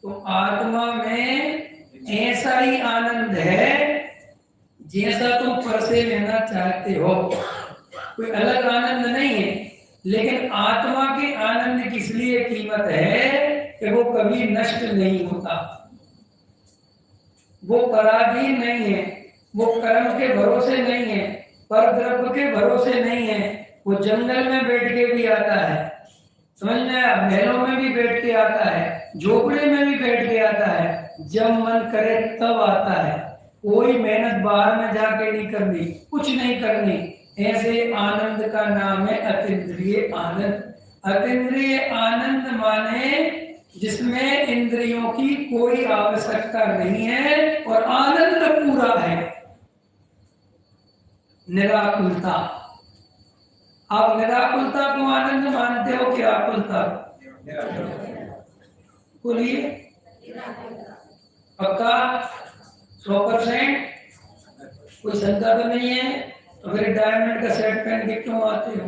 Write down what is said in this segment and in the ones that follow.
तो आत्मा में ऐसा ही आनंद है जैसा तुम पर से लेना चाहते हो, कोई अलग आनंद नहीं है। लेकिन आत्मा के आनंद की इसलिए कीमत है कि वो कभी नष्ट नहीं होता, वो पराधीन नहीं है, वो कर्म के भरोसे नहीं है, पर द्रव्य के भरोसे नहीं है। वो जंगल में बैठ के भी आता है, समझ में आया, महलों में भी बैठ के आता है, झोपड़े में भी बैठ के आता है, जब मन करे तब आता है। कोई मेहनत बाहर में जाके नहीं करनी, कुछ नहीं करनी। ऐसे आनंद का नाम है अतीन्द्रिय आनंद। अतीन्द्रिय आनंद माने जिसमें इंद्रियों की कोई आवश्यकता नहीं है और आनंद पूरा है, निराकुलता। आप निराकुलता को आनंद मानते हो कि आकुलता? बोलिए, पक्का 100%? कोई शंका तो नहीं है? तो फिर डायमंड का सेट पहन के क्यों आते हो?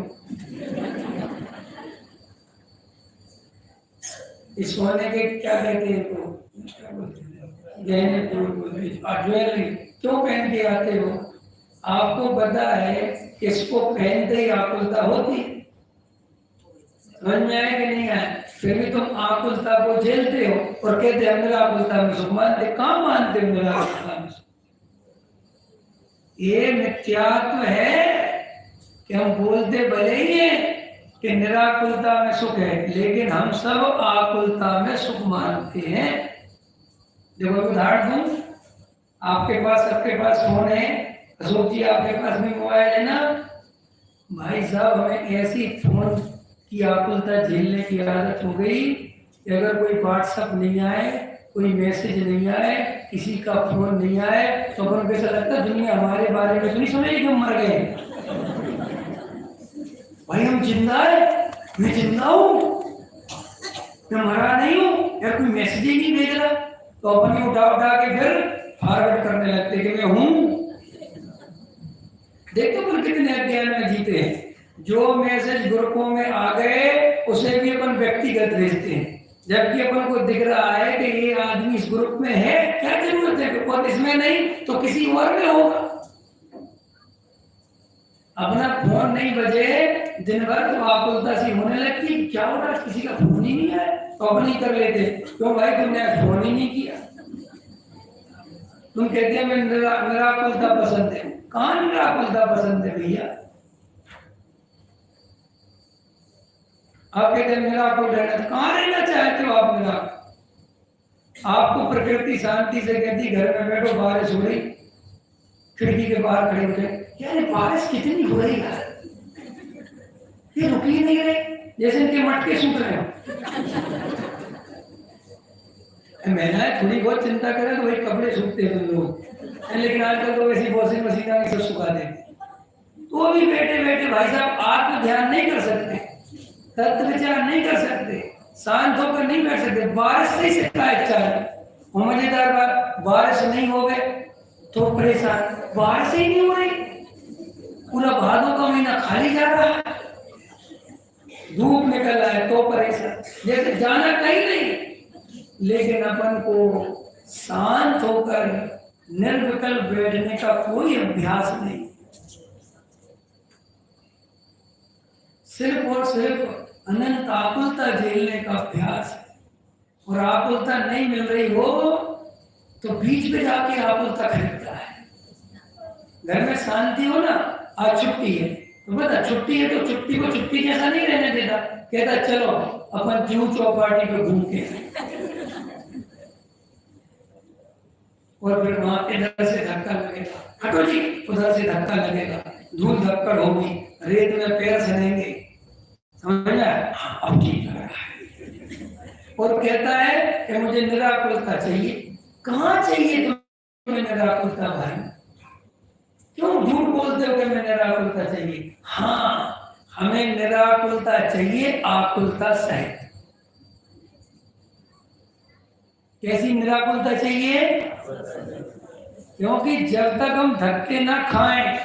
इस सोने के क्या कहते हैं, तो क्या बोलते हैं, गहने ज्वेलरी क्यों पहन के आते हो? आपको पता है कि इसको पहनते ही आकुलता होती है। समझ में आए कि नहीं आए? फिर भी तुम आकुलता को झेलते हो और कहते हैं मेरा आकुलता में सुख। मानते कहाँ मानते हो मेरा आकुलता में सुख? ये मिथ्यात्व है कि हम बोलते भले ही हैं कि निराकुलता में सुख है, लेकिन हम सब आकुलता में सुख मानते हैं। देखो उदाहरण दूं, आपके पास, सबके पास फोन है, अशोक जी आपके पास भी मोबाइल है ना? भाई साहब, हमें ऐसी फोन की आकुलता झेलने की आदत हो गई कि अगर कोई व्हाट्सएप नहीं आए, कोई मैसेज नहीं आए, किसी का फोन नहीं आए, तो अपन को ऐसा लगता है दुनिया हमारे बारे में तो नहीं समझेगी कि हम मर गए। भाई हम जिंदा है, मैं जिंदा हूँ, मैं मरा नहीं हूँ, यार कोई मैसेज ही नहीं भेज रहा, तो अपनी उठा के फिर फॉरवर्ड करने लगते कि मैं हूँ। देखो अपन कितने अज्ञान में जीते हैं। जो मैसेज ग्रुपों में आ गए उसे भी अपन व्यक्तिगत भेजते हैं, जबकि अपन को दिख रहा है कि ये आदमी इस ग्रुप में है, क्या जरूरत है, और इसमें नहीं तो किसी और में होगा। अपना फोन नहीं बजे दिन भर तो आकुलता सी होने लगती, क्या हो रहा है, किसी का फोन ही नहीं है, तो अपन ही कर लेते। क्यों भाई, तुमने फोन ही नहीं किया? तुम कहते हैं मैं निराकुलता पसंद है। कहाँ निराकुलता पसंद है भैया? आप कहते हैं निराकुल रहना, कहाँ रहना चाहते हो आप निराकुल? आपको प्रकृति शांति से कहती घर में बैठो, बारिश हो रही, खिड़की के बाहर खड़े हो गए, यार बारिश कितनी हो रही है, ये रुक ही नहीं रहे, जैसे इनके मटके सूख रहे हो। महिलाएं थोड़ी बहुत चिंता करें तो वही कपड़े सूखते हैं तुम लोग, लेकिन आजकल तो वैसी वॉशिंग मशीन में सब सुखा देते। तो अभी बैठे बैठे भाई साहब आत्म ध्यान नहीं कर सकते, तत्व विचार नहीं कर सकते, शांत होकर नहीं बैठ सकते। बारिश से शिकायत चालू, मजेदार बात, बारिश नहीं हो गए तो परेशान, बारिश ही नहीं हो रही, पूरा भादों का महीना खाली जा रहा है, धूप निकल रहा है तो परेशान, जैसे जाना कहीं नहीं। लेकिन अपन को शांत होकर निर्विकल्प बैठने का कोई अभ्यास नहीं, सिर्फ और सिर्फ अनंत आकुलता झेलने का अभ्यास है। और आकुलता नहीं मिल रही हो तो बीच में जाके आकुलता खरीदता है। घर में शांति हो ना, आज छुट्टी है तो बता, छुट्टी है तो छुट्टी को छुट्टी जैसा नहीं रहने देता, कहता चलो अपन जूह चौपाटी पे घूम के, और फिर वहां इधर से धक्का लगेगा, हटो जी, उधर से धक्का लगेगा, धूल धक्कड़ होगी, रेत में पैर सनेंगे, समझ आया? अब ठीक लग रहा है। और कहता है कि मुझे निराकुलता चाहिए। कहाँ चाहिए तुम्हें निराकुलता भाई? क्यों झूठ बोलते हो कि मैं निराकुलता चाहिए? हाँ, हमें निराकुलता चाहिए आकुलता सहित। कैसी निराकुलता चाहिए? क्योंकि जब तक हम धक्के ना खाएं,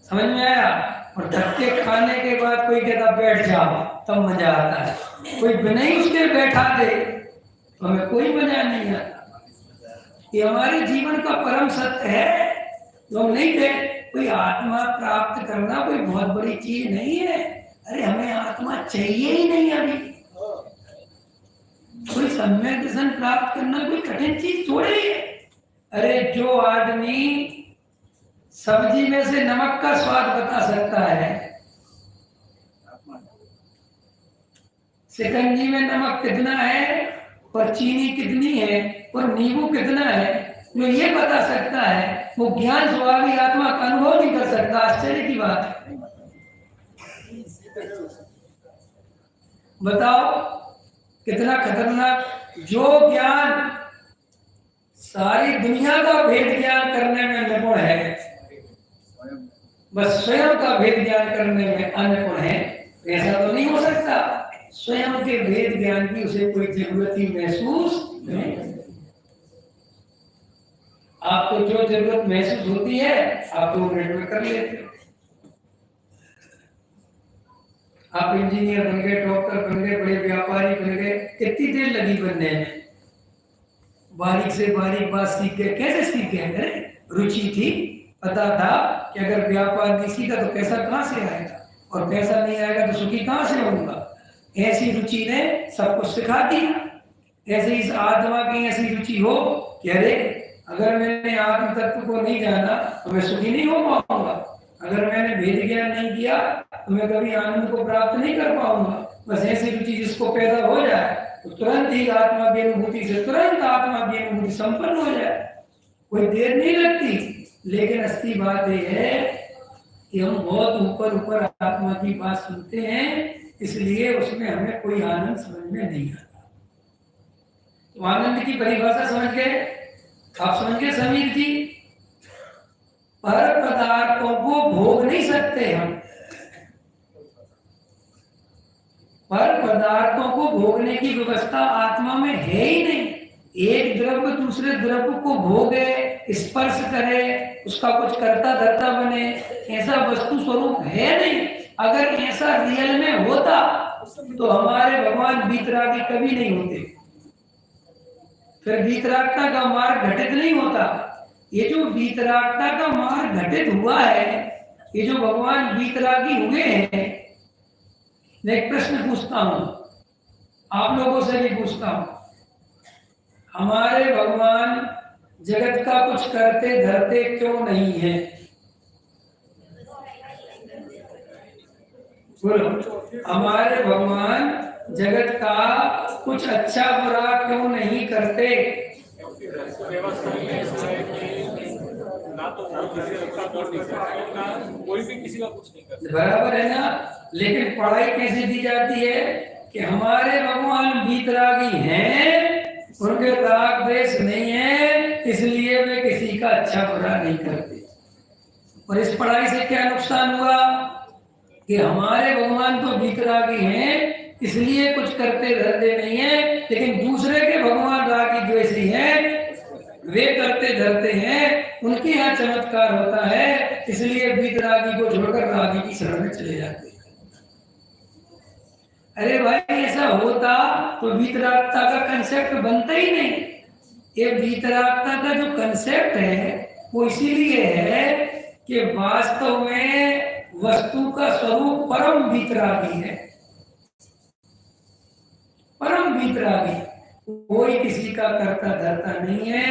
समझ में आया? और धक्के खाने के बाद कोई कहता बैठ जाओ, तब मजा आता है। कोई बिना ही उसके बैठा दे तो हमें कोई मजा नहीं आता। ये हमारे जीवन का परम सत्य है। तो हम नहीं कहे कोई आत्मा प्राप्त करना कोई बहुत बड़ी चीज नहीं है। अरे हमें आत्मा चाहिए ही नहीं अभी। कोई सम्यक दर्शन प्राप्त करना कोई कठिन चीज थोड़ी है। अरे जो आदमी सब्जी में से नमक का स्वाद बता सकता है, शिकंजी में नमक कितना है और चीनी कितनी है और नींबू कितना है, जो ये बता सकता है, वो ज्ञान स्वाभाविक आत्मा का अनुभव नहीं कर सकता। आश्चर्य की बात है। बताओ कितना खतरनाक। जो ज्ञान सारी दुनिया का भेद ज्ञान करने में निपुण है, बस स्वयं का भेद ज्ञान करने में अनिपुण है, ऐसा तो नहीं हो सकता। स्वयं के भेद ज्ञान की उसे कोई जरूरत ही महसूस नहीं। आपको जो जरूरत महसूस होती है आप 2 मिनट में कर लेते हो। आप इंजीनियर बन गए, डॉक्टर बन गए, बड़े व्यापारी बन गए, कितनी देर लगी बनने में? बारीक से बारीक बात सीख गए। कैसे सीख गए? अरे रुचि थी, पता था कि अगर व्यापार नहीं सीखा तो पैसा कहाँ से आएगा, और पैसा नहीं आएगा तो सुखी कहाँ से होऊंगा। ऐसी रुचि ने सब कुछ सिखा दिया। ऐसे इस आत्मा की ऐसी रुचि हो कि अरे अगर मैंने आत्म तत्व को नहीं जाना तो मैं सुखी नहीं हो पाऊंगा। अगर मैंने भेद ज्ञान नहीं किया तो मैं कभी आनंद को प्राप्त नहीं कर पाऊंगा। बस ऐसी रुचि जिसको पैदा हो जाए तो तुरंत ही आत्मा की अनुभूति से तुरंत आत्मा की अनुभूति संपन्न हो जाए, कोई देर नहीं लगती। लेकिन असली बात यह है कि हम बहुत ऊपर ऊपर आत्मा की बात सुनते हैं, इसलिए उसमें हमें कोई आनंद समझ में नहीं आता। तो आनंद की परिभाषा समझ गए? आप समझ गए समीर जी? पर पदार्थों को भोग नहीं सकते हम। पर पदार्थों को भोगने की व्यवस्था आत्मा में है ही नहीं। एक द्रव्य दूसरे द्रव्य को भोगे, स्पर्श करे, उसका कुछ करता धरता बने, ऐसा वस्तु स्वरूप है नहीं। अगर ऐसा रियल में होता तो हमारे भगवान वीतरागी कभी नहीं होते, फिर वीतरागता का मार्ग घटित नहीं होता। ये जो वीतरागता का मार्ग घटित हुआ है, ये जो भगवान वीतरागी हुए हैं, मैं एक प्रश्न पूछता हूं, आप लोगों से भी पूछता हूं, हमारे भगवान जगत का कुछ करते धरते क्यों नहीं है? बोलो, हमारे भगवान जगत का कुछ अच्छा बुरा क्यों नहीं करते? कोई भी किसी का कुछ नहीं करता, बराबर है ना। लेकिन पढ़ाई कैसे दी जाती है कि हमारे भगवान वीतरागी हैं, उनके राग द्वेष नहीं है, इसलिए वे किसी का अच्छा बुरा नहीं करते। और इस पढ़ाई से क्या नुकसान हुआ कि हमारे भगवान तो वीतरागी हैं, इसलिए कुछ करते धरते नहीं है, लेकिन दूसरे के भगवान रागी द्वेषी हैं, वे करते धरते हैं, उनके यहाँ चमत्कार होता है, इसलिए वीतरागी को छोड़कर रागी की शरण में चले जाते हैं। अरे भाई ऐसा होता तो वीतरागता का कंसेप्ट बनता ही नहीं। ये वीतरागता का जो कंसेप्ट है वो इसीलिए है कि वास्तव में वस्तु का स्वरूप परम वीतरागी है। परम वीतरागी, कोई किसी का करता धरता नहीं है,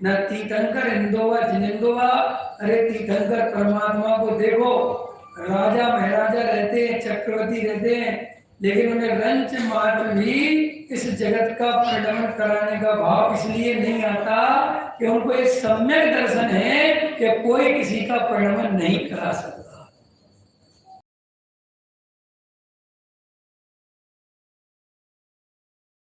न तीर्थंकर इंदोवा जिनेंदोवा। अरे तीर्थंकर परमात्मा को देखो, राजा महाराजा रहते हैं, चक्रवर्ती रहते हैं, लेकिन उन्हें रंच मात्र भी इस जगत का परिणमन कराने का भाव इसलिए नहीं आता कि उनको एक सम्यक दर्शन है कि कोई किसी का परिणमन नहीं करा सकता।